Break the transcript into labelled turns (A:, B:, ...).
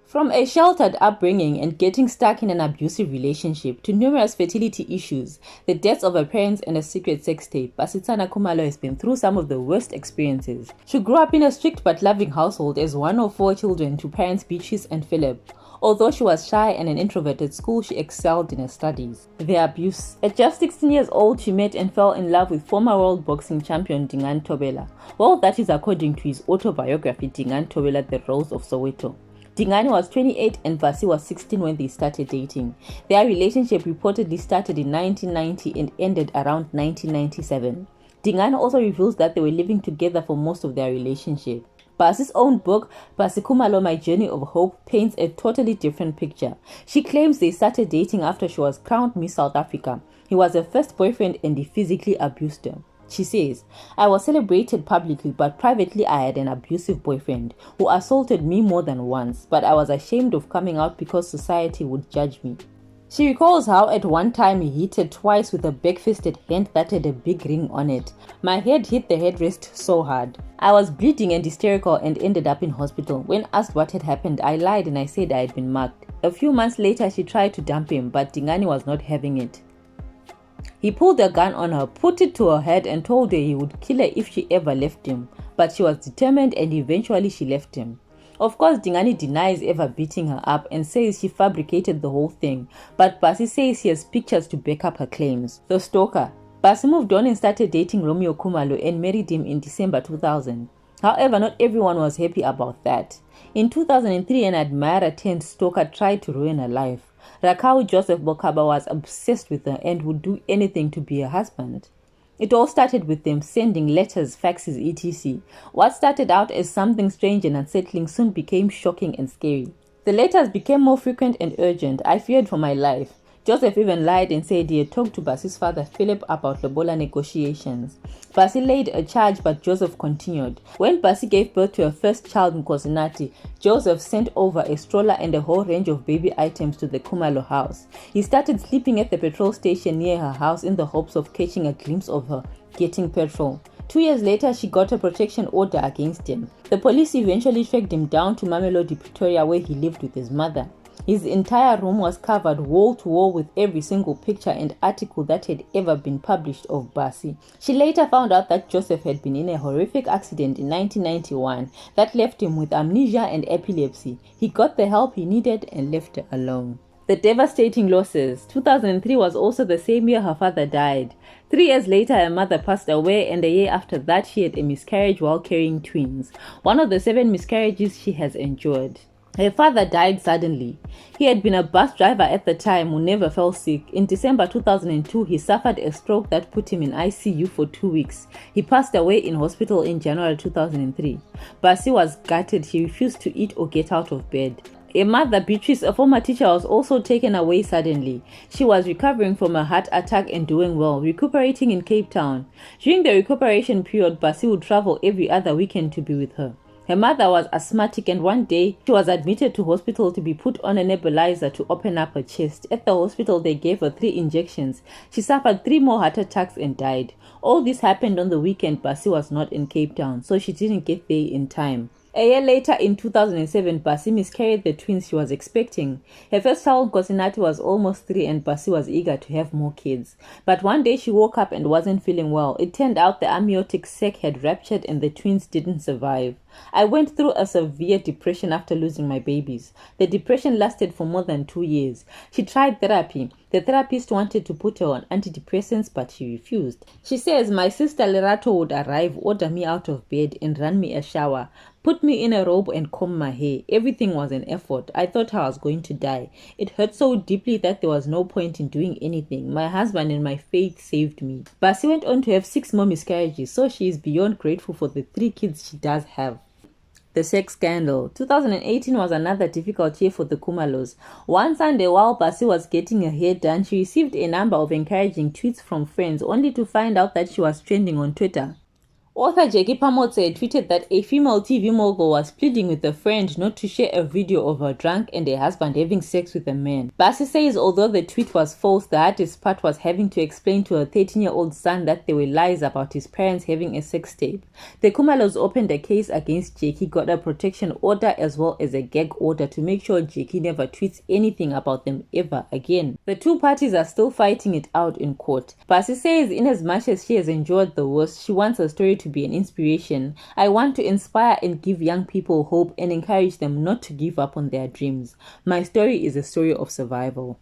A: From a sheltered upbringing and getting stuck in an abusive relationship to numerous fertility issues, the deaths of her parents and a secret sex tape, Basetsana Kumalo has been through some of the worst experiences. She grew up in a strict but loving household as one of 4 children to parents Beatrice and Philip. Although she was shy and an introvert at school, she excelled in her studies. The abuse. At just 16 years old, she met and fell in love with former world boxing champion Dingane Thobela. Well, that is according to his autobiography, Dingane Thobela, The Rose of Soweto. Dingane was 28 and Bassie was 16 when they started dating. Their relationship reportedly started in 1990 and ended around 1997. Dingane also reveals that they were living together for most of their relationship. Bassie's own book, Bassie Kumalo, My Journey of Hope, paints a totally different picture. She claims they started dating after she was crowned Miss South Africa. He was her first boyfriend and he physically abused her. She says, I was celebrated publicly, but privately I had an abusive boyfriend who assaulted me more than once, but I was ashamed of coming out because society would judge me. She recalls how at one time he hit her twice with a back-fisted hand that had a big ring on it. My head hit the headrest so hard. I was bleeding and hysterical and ended up in hospital. When asked what had happened, I lied and I said I had been mugged. A few months later, she tried to dump him, but Dingane was not having it. He pulled a gun on her, put it to her head and told her he would kill her if she ever left him. But she was determined and eventually she left him. Of course, Dingane denies ever beating her up and says she fabricated the whole thing. But Bassie says he has pictures to back up her claims. The stalker. Bassie moved on and started dating Romeo Kumalo and married him in December 2000. However, not everyone was happy about that. In 2003, an admirer turned stalker tried to ruin her life. Rakau Joseph Bokaba was obsessed with her and would do anything to be her husband. It all started with them sending letters, faxes, etc. What started out as something strange and unsettling soon became shocking and scary. The letters became more frequent and urgent. I feared for my life. Joseph even lied and said he had talked to Bassie's father Philip about lobola negotiations. Bassie laid a charge, but Joseph continued. When Bassie gave birth to her first child, Nkosinati, Joseph sent over a stroller and a whole range of baby items to the Kumalo house. He started sleeping at the petrol station near her house in the hopes of catching a glimpse of her getting petrol. 2 years later, she got a protection order against him. The police eventually tracked him down to Mamelodi, Pretoria, where he lived with his mother. His entire room was covered wall to wall with every single picture and article that had ever been published of Bassie. She later found out that Joseph had been in a horrific accident in 1991 that left him with amnesia and epilepsy. He got the help he needed and left her alone. The devastating losses. 2003 was also the same year her father died. 3 years later, her mother passed away, and a year after that, she had a miscarriage while carrying twins, one of the 7 miscarriages she has endured. Her father died suddenly. He had been a bus driver at the time who never fell sick. In December 2002, he suffered a stroke that put him in ICU for 2 weeks. He passed away in hospital in January 2003. Bassie was gutted. She refused to eat or get out of bed. Her mother, Beatrice, a former teacher, was also taken away suddenly. She was recovering from a heart attack and doing well, recuperating in Cape Town. During the recuperation period, Bassie would travel every other weekend to be with her. Her mother was asthmatic and one day she was admitted to hospital to be put on a nebulizer to open up her chest. At the hospital they gave her 3 injections. She suffered 3 more heart attacks and died. All this happened on the weekend. Bassie was not in Cape Town, so she didn't get there in time. A year later, in 2007, Bassie miscarried the twins she was expecting. Her first child, Nkosinati, was almost 3 and Bassie was eager to have more kids. But one day she woke up and wasn't feeling well. It turned out the amniotic sac had ruptured and the twins didn't survive. I went through a severe depression after losing my babies. The depression lasted for more than 2 years. She tried therapy. The therapist wanted to put her on antidepressants, but she refused. She says, my sister Lerato would arrive, order me out of bed and run me a shower, put me in a robe and comb my hair. Everything was an effort. I thought I was going to die. It hurt so deeply that there was no point in doing anything. My husband and my faith saved me. Bassie went on to have 6 more miscarriages, so she is beyond grateful for the 3 kids she does have. The sex scandal. 2018 was another difficult year for the Kumalos. One Sunday, while Bassie was getting her hair done, she received a number of encouraging tweets from friends, only to find out that she was trending on Twitter. Author Jackie Pamotse tweeted that a female TV mogul was pleading with a friend not to share a video of her drunk and her husband having sex with a man. Bassie says although the tweet was false, the hardest part was having to explain to her 13-year-old son that there were lies about his parents having a sex tape. The Kumalos opened a case against Jackie, got a protection order as well as a gag order to make sure Jackie never tweets anything about them ever again. The two parties are still fighting it out in court. Bassie says in as much as she has endured the worst, she wants her story to be an inspiration. I want to inspire and give young people hope and encourage them not to give up on their dreams. My story is a story of survival.